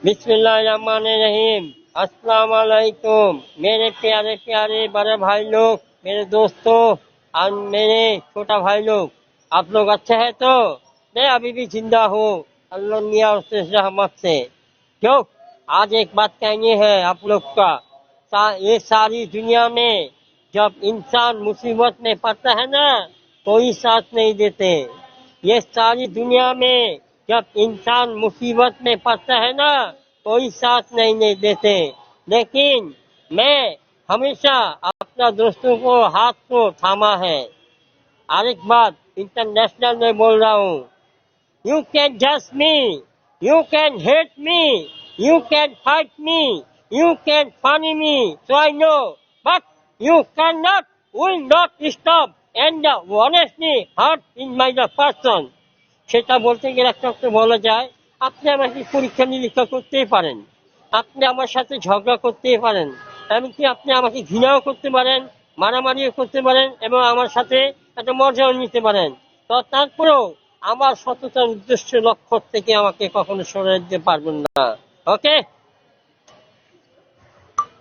बिस्मिल्लाहिर्रहमानिर्रहीम। अस्सलाम वालेकुम मेरे प्यारे प्यारे बड़े भाई लोग, मेरे दोस्तों और मेरे छोटा भाई लोग। आप लोग अच्छे हैं तो? मैं अभी भी जिंदा हूँ, अल्लाह मियां उसकी रहमत से। क्यों? आज एक बात कहनी है आप लोग का। ये सारी दुनिया में जब इंसान मुसीबत में पड़ता है ना, कोई साथ नहीं देते। ये सारी दुनिया में जब इंसान मुसीबत में फंसता है ना, कोई साथ नहीं देते। लेकिन मैं हमेशा अपना दोस्तों को हाथ को थामा है। और एक बात इंटरनेशनल में बोल रहा हूँ, यू कैन जज me, you can hate me, you can fight me, you can funny me, so I know, but you can not, will not stop and honestly hurt in my person। সেটা বলতে গেলে একটা বলা যায়, আপনি আমাকে পরীক্ষা নিরীক্ষা করতেই পারেন, আপনি আমার সাথে ঝগড়া করতেই পারেন, এমনকি আপনি আমাকে ঘৃণাও করতে পারেন, মারামারিও করতে পারেন এবং আমার সাথে একটা মজাও নিতে পারেন। তো তারপরেও আমার সততার উদ্দেশ্য লক্ষ্য থেকে আমাকে কখনো সরে দিতে পারবেন না। ওকে।